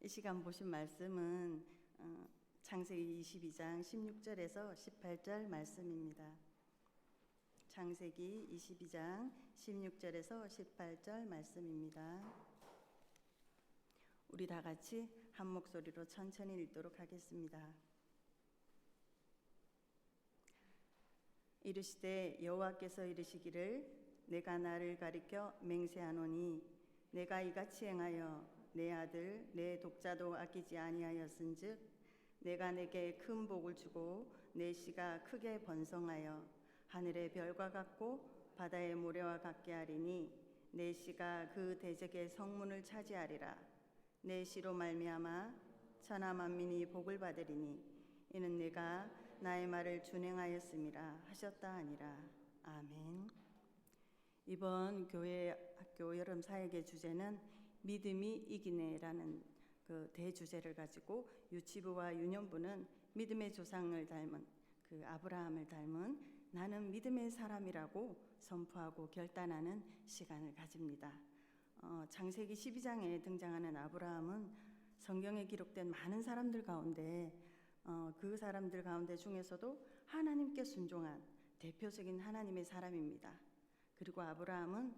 이 시간 보신 말씀은 창세기 22장 16절에서 18절 말씀입니다. 창세기 22장 16절에서 18절 말씀입니다. 우리 다 같이 한 목소리로 천천히 읽도록 하겠습니다. 이르시되 여호와께서 이르시기를 내가 나를 가리켜 맹세하노니 내가 이같이 행하여 내 아들 내 독자도 아끼지 아니하였은즉 내가 내게 큰 복을 주고 내 씨가 크게 번성하여 하늘의 별과 같고 바다의 모래와 같게 하리니 내 씨가 그 대적의 성문을 차지하리라. 내 씨로 말미암아 천하 만민이 복을 받으리니 이는 내가 나의 말을 준행하였음이라 하셨다 하니라. 아멘. 이번 교회 학교 여름 사역의 주제는 믿음이 이기네라는 그 대주제를 가지고 유치부와 유년부는 믿음의 조상을 닮은 그 아브라함을 닮은 나는 믿음의 사람이라고 선포하고 결단하는 시간을 가집니다. 창세기 12장에 등장하는 아브라함은 성경에 기록된 많은 사람들 가운데 그 사람들 가운데 중에서도 하나님께 순종한 대표적인 하나님의 사람입니다. 그리고 아브라함은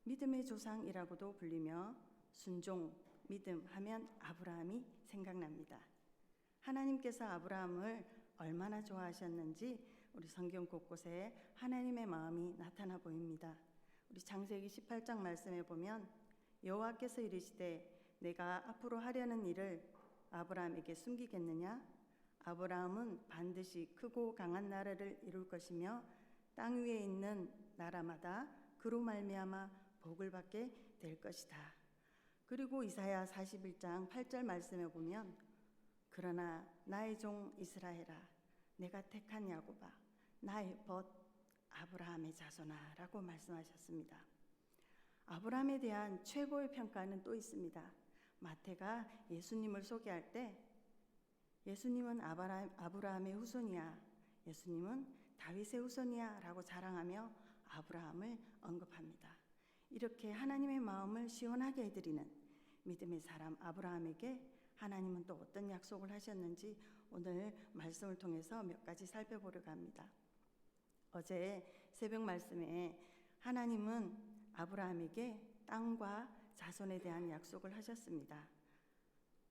믿음의 조상이라고도 불리며 순종, 믿음 하면 아브라함이 생각납니다. 하나님께서 아브라함을 얼마나 좋아하셨는지 우리 성경 곳곳에 하나님의 마음이 나타나 보입니다. 우리 창세기 18장 말씀에 보면 여호와께서 이르시되 내가 앞으로 하려는 일을 아브라함에게 숨기겠느냐? 아브라함은 반드시 크고 강한 나라를 이룰 것이며 땅 위에 있는 나라마다 그로 말미암아 복을 받게 될 것이다. 그리고 이사야 41장 8절 말씀에 보면 그러나 나의 종 이스라엘아 내가 택한 야곱아 나의 벗 아브라함의 자손아 라고 말씀하셨습니다. 아브라함에 대한 최고의 평가는 또 있습니다. 마태가 예수님을 소개할 때 예수님은 아브라함의 후손이야, 예수님은 다윗의 후손이야 라고 자랑하며 아브라함을 언급합니다. 이렇게 하나님의 마음을 시원하게 해드리는 믿음의 사람 아브라함에게 하나님은 또 어떤 약속을 하셨는지 오늘 말씀을 통해서 몇 가지 살펴보려고 합니다. 어제 새벽 말씀에 하나님은 아브라함에게 땅과 자손에 대한 약속을 하셨습니다.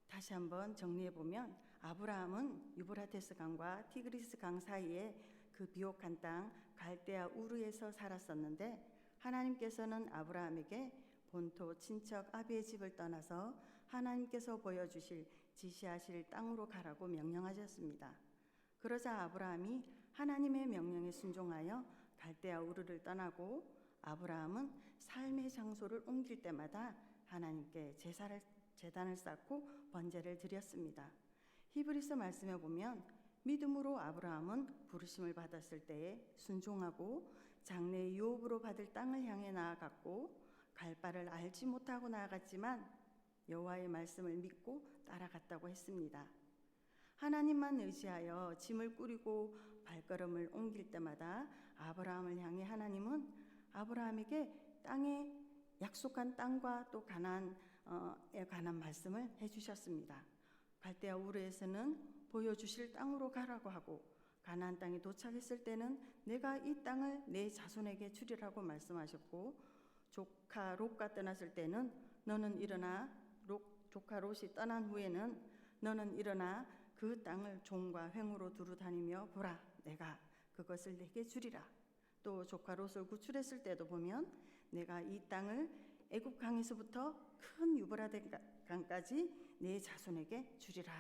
다시 한번 정리해 보면 아브라함은 유브라테스 강과 티그리스 강 사이에 그 비옥한 땅 갈대아 우르에서 살았었는데 하나님께서는 아브라함에게 본토 친척 아비의 집을 떠나서 하나님께서 보여주실 지시하실 땅으로 가라고 명령하셨습니다. 그러자 아브라함이 하나님의 명령에 순종하여 갈대아 우르를 떠나고 아브라함은 삶의 장소를 옮길 때마다 하나님께 제단을 쌓고 번제를 드렸습니다. 히브리서 말씀에 보면 믿음으로 아브라함은 부르심을 받았을 때에 순종하고 장래의 유업으로 받을 땅을 향해 나아갔고 갈 바를 알지 못하고 나아갔지만 여호와의 말씀을 믿고 따라갔다고 했습니다. 하나님만 의지하여 짐을 꾸리고 발걸음을 옮길 때마다 아브라함을 향해 하나님은 아브라함에게 땅에 약속한 땅과 또 가나안에 관한 말씀을 해주셨습니다. 갈대아 우르에서는 보여주실 땅으로 가라고 하고 가나안 땅에 도착했을 때는 내가 이 땅을 내 자손에게 주리라고 말씀하셨고 조카 롯과 떠났을 때는 너는 일어나 조카 롯이 떠난 후에는 너는 일어나 그 땅을 종과 횡으로 두루 다니며 보라 내가 그것을 내게 주리라. 또 조카 롯을 구출했을 때도 보면 내가 이 땅을 애굽 강에서부터 큰 유브라데 강까지 내 자손에게 주리라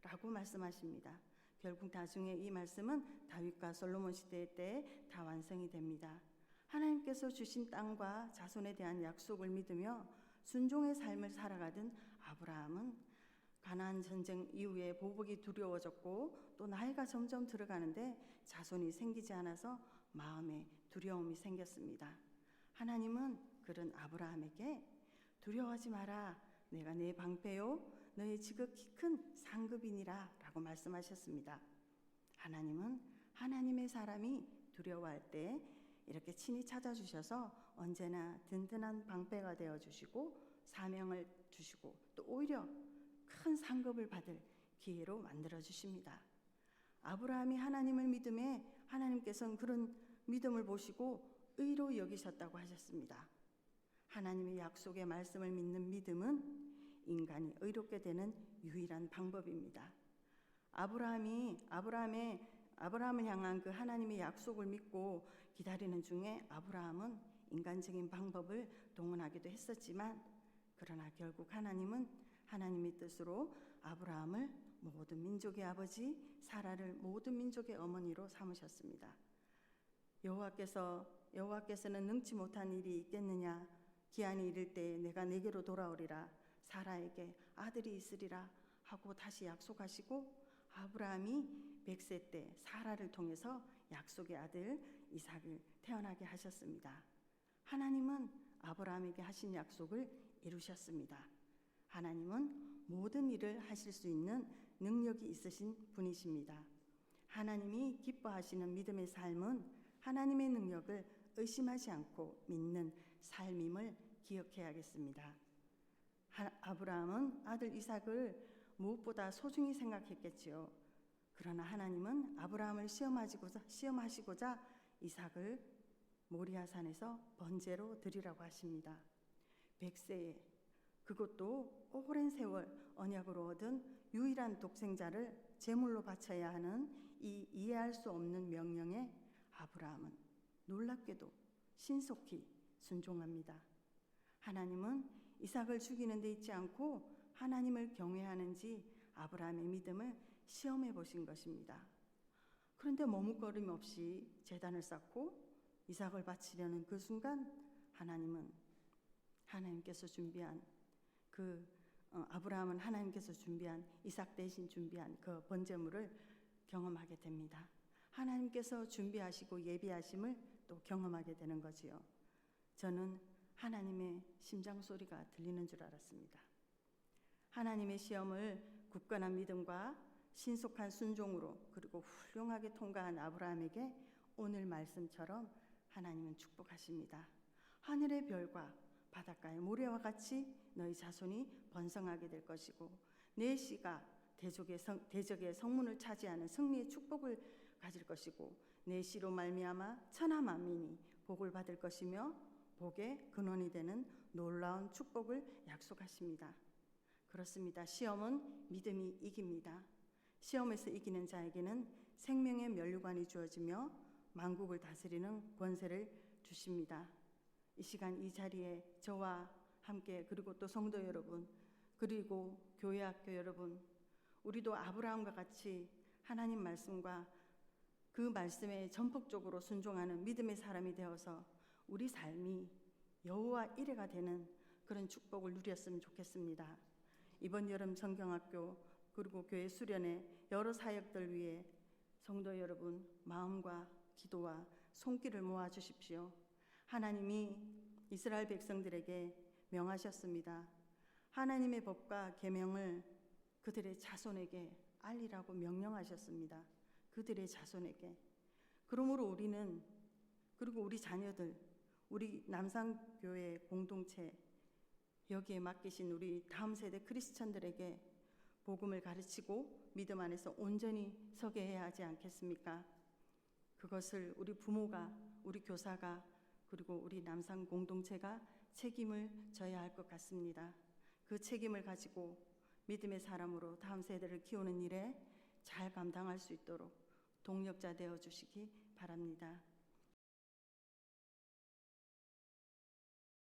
라고 말씀하십니다. 결국 나중에 이 말씀은 다윗과 솔로몬 시대 때 다 완성이 됩니다. 하나님께서 주신 땅과 자손에 대한 약속을 믿으며 순종의 삶을 살아가던 아브라함은 가나안 전쟁 이후에 보복이 두려워졌고 또 나이가 점점 들어가는데 자손이 생기지 않아서 마음에 두려움이 생겼습니다. 하나님은 그런 아브라함에게 두려워하지 마라. 내가 네 방패요 너의 지극히 큰 상급이니라 라고 말씀하셨습니다. 하나님은 하나님의 사람이 두려워할 때 이렇게 친히 찾아주셔서 언제나 든든한 방패가 되어주시고 사명을 주시고 또 오히려 큰 상급을 받을 기회로 만들어 주십니다. 아브라함이 하나님을 믿음에 하나님께서는 그런 믿음을 보시고 의로 여기셨다고 하셨습니다. 하나님의 약속의 말씀을 믿는 믿음은 인간이 의롭게 되는 유일한 방법입니다. 아브라함을 향한 그 하나님의 약속을 믿고 기다리는 중에 아브라함은 인간적인 방법을 동원하기도 했었지만, 그러나 결국 하나님은 하나님의 뜻으로 아브라함을 모든 민족의 아버지, 사라를 모든 민족의 어머니로 삼으셨습니다. 여호와께서는 능치 못한 일이 있겠느냐, 기한이 이를 때 내가 내게로 돌아오리라, 사라에게 아들이 있으리라 하고 다시 약속하시고, 아브라함이 100세 때 사라를 통해서 약속의 아들 이삭을 태어나게 하셨습니다. 하나님은 아브라함에게 하신 약속을 이루셨습니다. 하나님은 모든 일을 하실 수 있는 능력이 있으신 분이십니다. 하나님이 기뻐하시는 믿음의 삶은 하나님의 능력을 의심하지 않고 믿는 삶임을 기억해야겠습니다. 아브라함은 아들 이삭을 무엇보다 소중히 생각했겠지요. 그러나 하나님은 아브라함을 시험하시고자 이삭을 모리아산에서 번제로 드리라고 하십니다. 100세에, 그것도 오랜 세월 언약으로 얻은 유일한 독생자를 제물로 바쳐야 하는 이 이해할 수 없는 명령에 아브라함은 놀랍게도 신속히 순종합니다. 하나님은 이삭을 죽이는 데 있지 않고 하나님을 경외하는지 아브라함의 믿음을 시험해 보신 것입니다. 그런데 머뭇거림 없이 제단을 쌓고 이삭을 바치려는 그 순간, 아브라함은 하나님께서 준비한 이삭 대신 준비한 그 번제물을 경험하게 됩니다. 하나님께서 준비하시고 예비하심을 또 경험하게 되는 거지요. 저는 하나님의 심장 소리가 들리는 줄 알았습니다. 하나님의 시험을 굳건한 믿음과 신속한 순종으로 그리고 훌륭하게 통과한 아브라함에게 오늘 말씀처럼 하나님은 축복하십니다. 하늘의 별과 바닷가의 모래와 같이 너희 자손이 번성하게 될 것이고, 내 씨가 대적의 성문을 차지하는 승리의 축복을 가질 것이고, 내 씨로 말미암아 천하 만민이 복을 받을 것이며 복의 근원이 되는 놀라운 축복을 약속하십니다. 그렇습니다. 시험은 믿음이 이깁니다. 시험에서 이기는 자에게는 생명의 면류관이 주어지며 만국을 다스리는 권세를 주십니다. 이 시간 이 자리에 저와 함께, 그리고 또 성도 여러분, 그리고 교회 학교 여러분, 우리도 아브라함과 같이 하나님 말씀과 그 말씀에 전폭적으로 순종하는 믿음의 사람이 되어서 우리 삶이 여호와 이레가 되는 그런 축복을 누렸으면 좋겠습니다. 이번 여름 성경학교 그리고 교회 수련회 여러 사역들 위해 성도 여러분 마음과 기도와 손길을 모아 주십시오. 하나님이 이스라엘 백성들에게 명하셨습니다. 하나님의 법과 계명을 그들의 자손에게 알리라고 명령하셨습니다. 그들의 자손에게. 그러므로 우리는, 그리고 우리 자녀들, 우리 남산교회 공동체, 여기에 맡기신 우리 다음 세대 크리스천들에게 복음을 가르치고 믿음 안에서 온전히 서게 해야 하지 않겠습니까? 그것을 우리 부모가, 우리 교사가, 그리고 우리 남산 공동체가 책임을 져야 할 것 같습니다. 그 책임을 가지고 믿음의 사람으로 다음 세대를 키우는 일에 잘 감당할 수 있도록 동력자 되어 주시기 바랍니다.